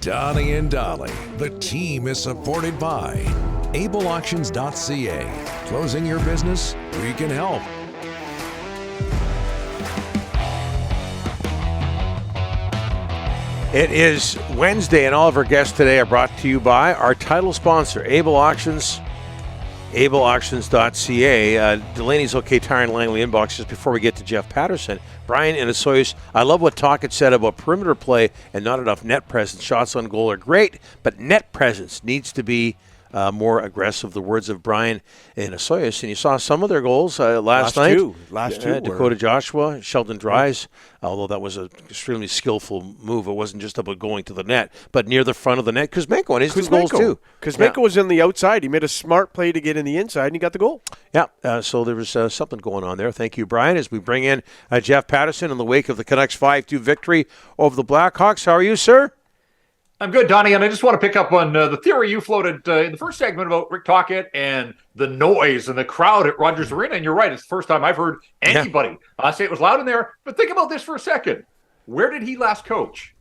Donnie and Dolly. The team is supported by ableauctions.ca. Closing your business? We can help. It is Wednesday, and all of our guests today are brought to you by our title sponsor, Able Auctions, ableauctions.ca. Delaney's OK Tire and Langley inbox. Just before we get to Jeff Patterson, Brian and Asoyas, I love what Tocchet said about perimeter play and not enough net presence. Shots on goal are great, but net presence needs to be more aggressive. The words of Brian and Asoyas. And you saw some of their goals last night. Last two. Dakota Joshua, Sheldon Dries, although that was an extremely skillful move. It wasn't just about going to the net, but near the front of the net. Kuzmenko and his two goals too. Kuzmenko was in the outside. He made a smart play to get in the inside, and he got the goal. Yeah, so there was something going on there. Thank you, Brian, as we bring in Jeff Patterson in the wake of the Canucks 5-2 victory over the Blackhawks. How are you, sir? I'm good, Donnie, and I just want to pick up on the theory you floated in the first segment about Rick Tocchet and the noise and the crowd at Rogers Arena. And you're right, it's the first time I've heard anybody say it was loud in there. But think about this for a second. Where did he last coach?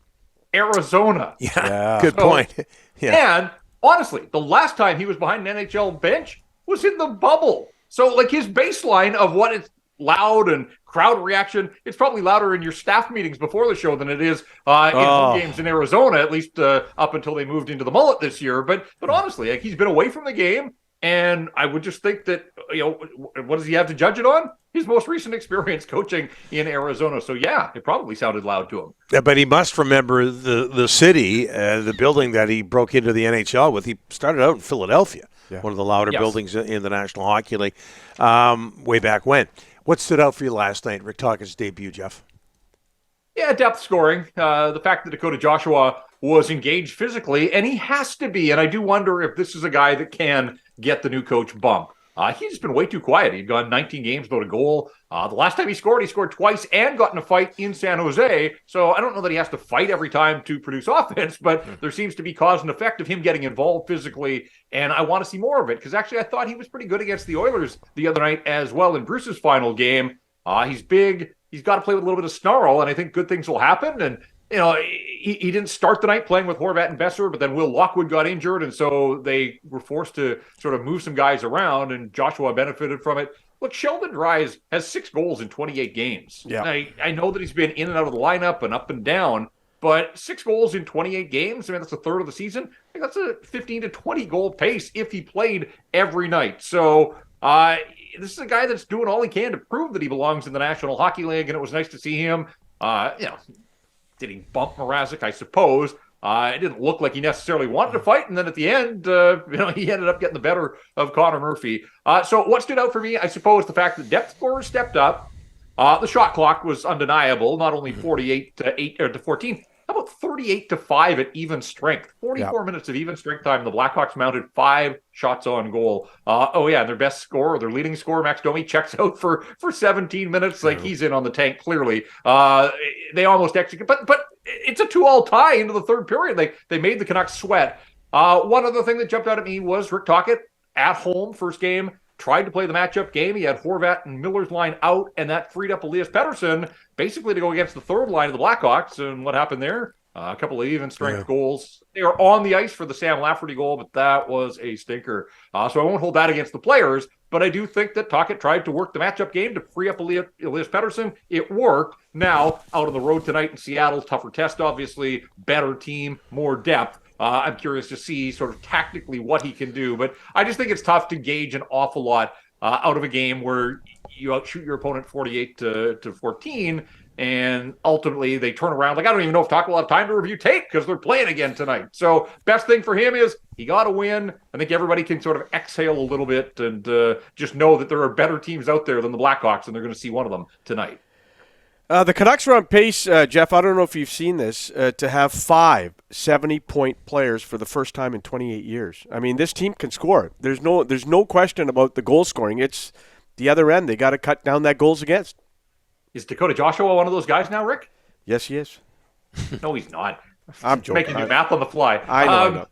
Arizona. Yeah. Good point. And honestly, the last time he was behind an NHL bench was in the bubble. So, like, his baseline of what it's loud and crowd reaction, it's probably louder in your staff meetings before the show than it is in home games in Arizona, at least up until they moved into the mullet this year. But honestly, like, he's been away from the game, and I would just think that, what does he have to judge it on? His most recent experience coaching in Arizona. So, yeah, it probably sounded loud to him. Yeah, but he must remember the city, the building that he broke into the NHL with. He started out in Philadelphia, one of the louder buildings in the National Hockey League, way back when. What stood out for you last night, Rick Tocchet's debut, Jeff? Yeah, depth scoring. The fact that Dakota Joshua was engaged physically, and he has to be. And I do wonder if this is a guy that can get the new coach bump. He's been way too quiet. He'd gone 19 games without a goal. The last time he scored twice and got in a fight in San Jose. So I don't know that he has to fight every time to produce offense, but there seems to be cause and effect of him getting involved physically, and I want to see more of it, because actually I thought he was pretty good against the Oilers the other night as well in Bruce's final game. He's big. He's got to play with a little bit of snarl, and I think good things will happen. And he didn't start the night playing with Horvat and Besser, but then Will Lockwood got injured, and so they were forced to sort of move some guys around, and Joshua benefited from it. Look, Sheldon Dries has 6 goals in 28 games. Yeah. I know that he's been in and out of the lineup and up and down, but 6 goals in 28 games, I mean, that's a third of the season. I think that's a 15 to 20 goal pace if he played every night. So this is a guy that's doing all he can to prove that he belongs in the National Hockey League, and it was nice to see him. Did he bump Mrazek? I suppose. It didn't look like he necessarily wanted to fight, and then at the end, he ended up getting the better of Connor Murphy. So what stood out for me, I suppose, the fact that depth scorers stepped up. The shot clock was undeniable, not only 48 to 8 or to 14. How about 38 to 5 at even strength? 44 minutes of even strength time. The Blackhawks mounted 5 shots on goal. Their best scorer, their leading scorer, Max Domi, checks out for 17 minutes. Like, he's in on the tank, clearly. They almost execute, but it's a 2-all tie into the third period. They made the Canucks sweat. One other thing that jumped out at me was Rick Tocchet at home, first game, tried to play the matchup game. He had Horvat and Miller's line out, and that freed up Elias Patterson basically to go against the third line of the Blackhawks. And what happened there? A couple of even strength goals. They were on the ice for the Sam Lafferty goal, but that was a stinker. So I won't hold that against the players, but I do think that Tocchet tried to work the matchup game to free up Elias Patterson. It worked. Now, out on the road tonight in Seattle, tougher test, obviously, better team, more depth. I'm curious to see sort of tactically what he can do, but I just think it's tough to gauge an awful lot out of a game where you outshoot your opponent 48 to 14, and ultimately they turn around. Like, I don't even know if Tocchet will have time to review tape because they're playing again tonight. So best thing for him is he got a win. I think everybody can sort of exhale a little bit and just know that there are better teams out there than the Blackhawks, and they're going to see one of them tonight. The Canucks are on pace, Jeff, I don't know if you've seen this, to have 5 70-point players for the first time in 28 years. I mean, this team can score. There's no question about the goal scoring. It's the other end. They got to cut down that goals against. Is Dakota Joshua one of those guys now, Rick? Yes, he is. No, he's not. I'm joking. Making you math on the fly. I know.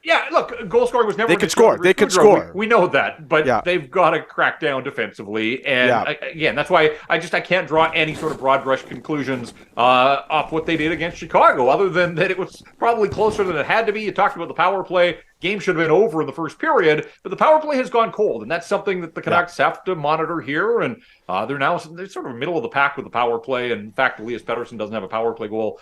Yeah, look, goal scoring was never. They could score. They could score. We know that, but they've got to crack down defensively. And again, that's why I can't draw any sort of broad brush conclusions off what they did against Chicago, other than that it was probably closer than it had to be. You talked about the power play. Game should have been over in the first period, but the power play has gone cold, and that's something that the Canucks have to monitor here. And they're sort of middle of the pack with the power play. And in fact, Elias Paterson doesn't have a power play goal.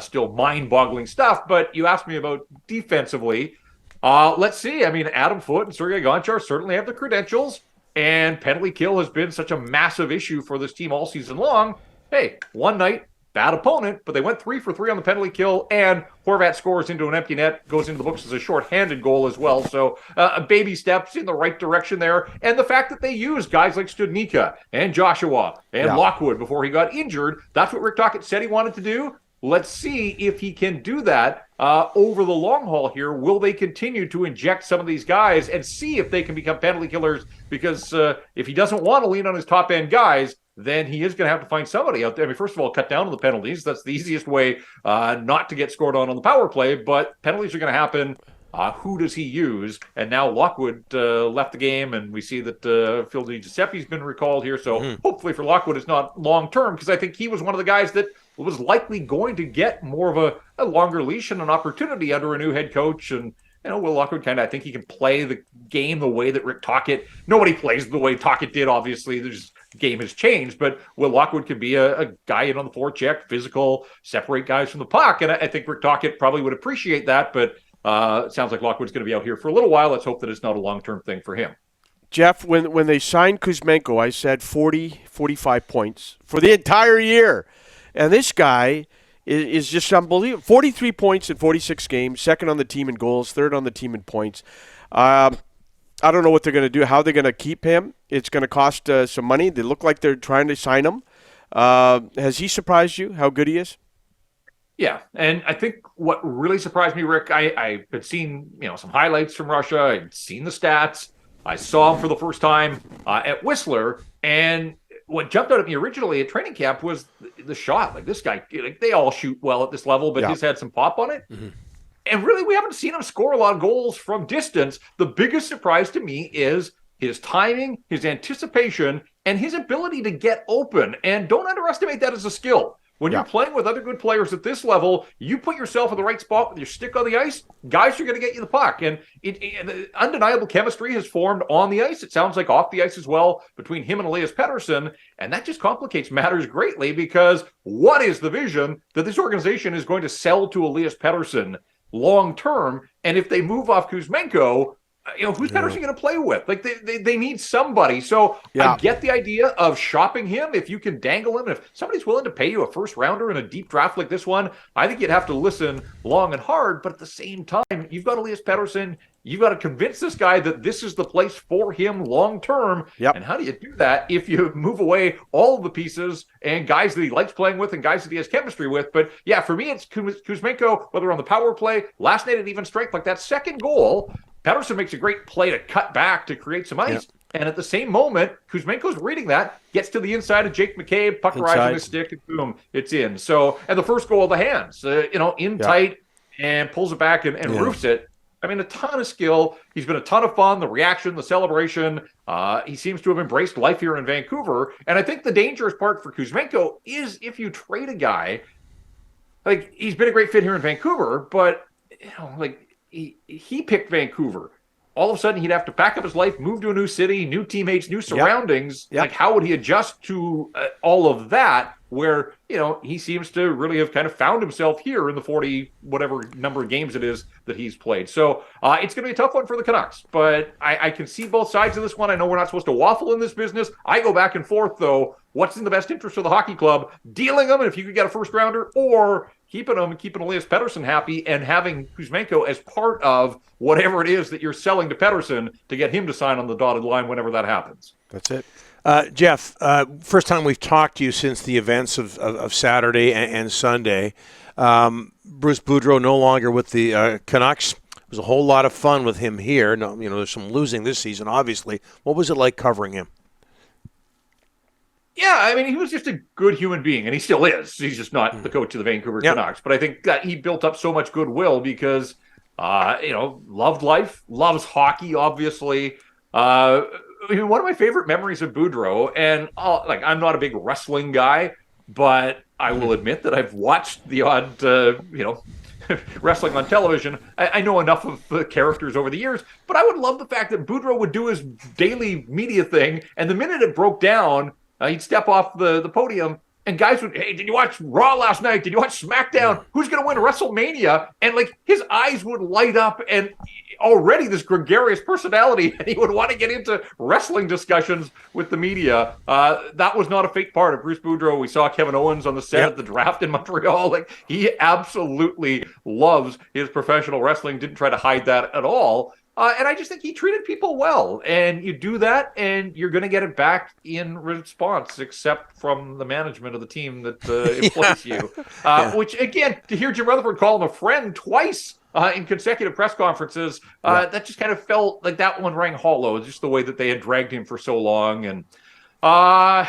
Still mind-boggling stuff. But you asked me about defensively. Let's see. I mean, Adam Foote and Sergei Gonchar certainly have the credentials, and penalty kill has been such a massive issue for this team all season long. Hey, one night, bad opponent, but they went 3 for 3 on the penalty kill, and Horvat scores into an empty net, goes into the books as a shorthanded goal as well. So baby steps in the right direction there. And the fact that they used guys like Studnicka and Joshua and Lockwood before he got injured, that's what Rick Tocchet said he wanted to do. Let's see if he can do that over the long haul here. Will they continue to inject some of these guys and see if they can become penalty killers? Because if he doesn't want to lean on his top-end guys, then he is going to have to find somebody out there. I mean, first of all, cut down on the penalties. That's the easiest way not to get scored on the power play, but penalties are going to happen. Who does he use? And now Lockwood left the game, and we see that Phil DiGiuseppe's been recalled here. So hopefully for Lockwood, it's not long-term, because I think he was one of the guys that was likely going to get more of a longer leash and an opportunity under a new head coach. And, Will Lockwood I think he can play the game the way that Rick Tocchet, nobody plays the way Tocchet did, obviously. The game has changed, but Will Lockwood could be a guy in on the forecheck, physical, separate guys from the puck. And I think Rick Tocchet probably would appreciate that, but it sounds like Lockwood's going to be out here for a little while. Let's hope that it's not a long-term thing for him. Jeff, when they signed Kuzmenko, I said 40, 45 points for the entire year. And this guy is just unbelievable. 43 points in 46 games, second on the team in goals, third on the team in points. I don't know what they're going to do, how they're going to keep him. It's going to cost some money. They look like they're trying to sign him. Has he surprised you, how good he is? Yeah, and I think what really surprised me, Rick, I had seen some highlights from Russia. I'd seen the stats. I saw him for the first time at Whistler, and what jumped out at me originally at training camp was the shot. Like, this guy, they all shoot well at this level, but he's had some pop on it. Mm-hmm. And really, we haven't seen him score a lot of goals from distance. The biggest surprise to me is his timing, his anticipation, and his ability to get open. And don't underestimate that as a skill. When you're playing with other good players at this level, you put yourself in the right spot with your stick on the ice, guys are going to get you the puck. And undeniable chemistry has formed on the ice. It sounds like off the ice as well between him and Elias Patterson. And that just complicates matters greatly, because what is the vision that this organization is going to sell to Elias Patterson long term? And if they move off Kuzmenko, who's Patterson going to play with? Like, they need somebody. So I get the idea of shopping him. If you can dangle him, if somebody's willing to pay you a first rounder in a deep draft like this one, I think you'd have to listen long and hard. But at the same time, you've got Elias Patterson. You've got to convince this guy that this is the place for him long term. Yep. And how do you do that if you move away all of the pieces and guys that he likes playing with and guys that he has chemistry with? But yeah, for me, it's Kuzmenko, whether on the power play, last night at even strength, like that second goal, Patterson makes a great play to cut back to create some ice. Yep. And at the same moment, Kuzmenko's reading that, gets to the inside of Jake McCabe, puck arrives on his stick, and boom, it's in. So, and the first goal of the hands, tight, and pulls it back and roofs it. I mean, a ton of skill. He's been a ton of fun. The reaction, the celebration. He seems to have embraced life here in Vancouver. And I think the dangerous part for Kuzmenko is if you trade a guy, like, he's been a great fit here in Vancouver, but he picked Vancouver. All of a sudden, he'd have to pack up his life, move to a new city, new teammates, new surroundings. Yep. Like, how would he adjust to all of that, where, he seems to really have kind of found himself here in the 40, whatever number of games it is that he's played. So it's going to be a tough one for the Canucks, but I can see both sides of this one. I know we're not supposed to waffle in this business. I go back and forth, though. What's in the best interest of the hockey club? Dealing them, if you could get a first rounder, or keeping them and keeping Elias Patterson happy and having Kuzmenko as part of whatever it is that you're selling to Patterson to get him to sign on the dotted line whenever that happens. That's it. Jeff, first time we've talked to you since the events of Saturday and Sunday. Bruce Boudreau no longer with the Canucks. It was a whole lot of fun with him here. No, there's some losing this season, obviously. What was it like covering him? Yeah, I mean, he was just a good human being, and he still is. He's just not the coach of the Vancouver Canucks. But I think that he built up so much goodwill because Loved life, loves hockey, obviously. One of my favorite memories of Boudreau, and I'm not a big wrestling guy, but I will admit that I've watched the odd, wrestling on television. I know enough of the characters over the years, but I would love the fact that Boudreau would do his daily media thing, and the minute it broke down, he'd step off the podium, and guys would, hey, did you watch Raw last night? Did you watch SmackDown? Who's going to win WrestleMania? And his eyes would light up, and already this gregarious personality, and he would want to get into wrestling discussions with the media. That was not a fake part of Bruce Boudreau. We saw Kevin Owens on the set of the draft in Montreal. He absolutely loves his professional wrestling, didn't try to hide that at all. And I just think he treated people well. And you do that, and you're going to get it back in response, except from the management of the team that employs you. Which, again, to hear Jim Rutherford call him a friend twice in consecutive press conferences, that just kind of felt like that one rang hollow, just the way that they had dragged him for so long. And, I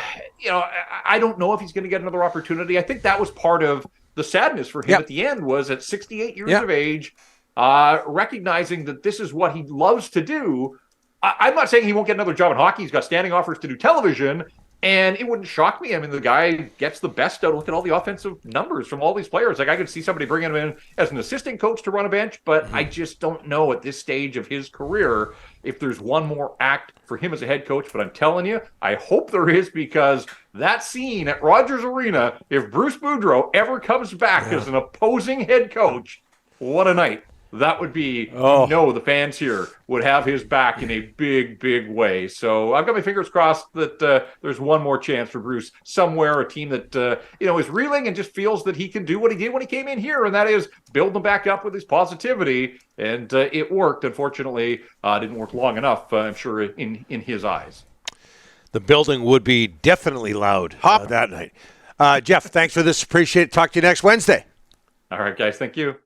don't know if he's going to get another opportunity. I think that was part of the sadness for him at the end, was at 68 years of age, recognizing that this is what he loves to do. I'm not saying he won't get another job in hockey. He's got standing offers to do television, and it wouldn't shock me. I mean, the guy gets the best out. Look at all the offensive numbers from all these players. I could see somebody bringing him in as an assistant coach to run a bench, but I just don't know at this stage of his career if there's one more act for him as a head coach. But I'm telling you, I hope there is, because that scene at Rogers Arena, if Bruce Boudreau ever comes back as an opposing head coach, what a night. That would be, the fans here would have his back in a big, big way. So I've got my fingers crossed that there's one more chance for Bruce somewhere, a team that, is reeling and just feels that he can do what he did when he came in here, and that is build them back up with his positivity. And it worked. Unfortunately, didn't work long enough, I'm sure, in his eyes. The building would be definitely loud that night. Jeff, thanks for this. Appreciate it. Talk to you next Wednesday. All right, guys. Thank you.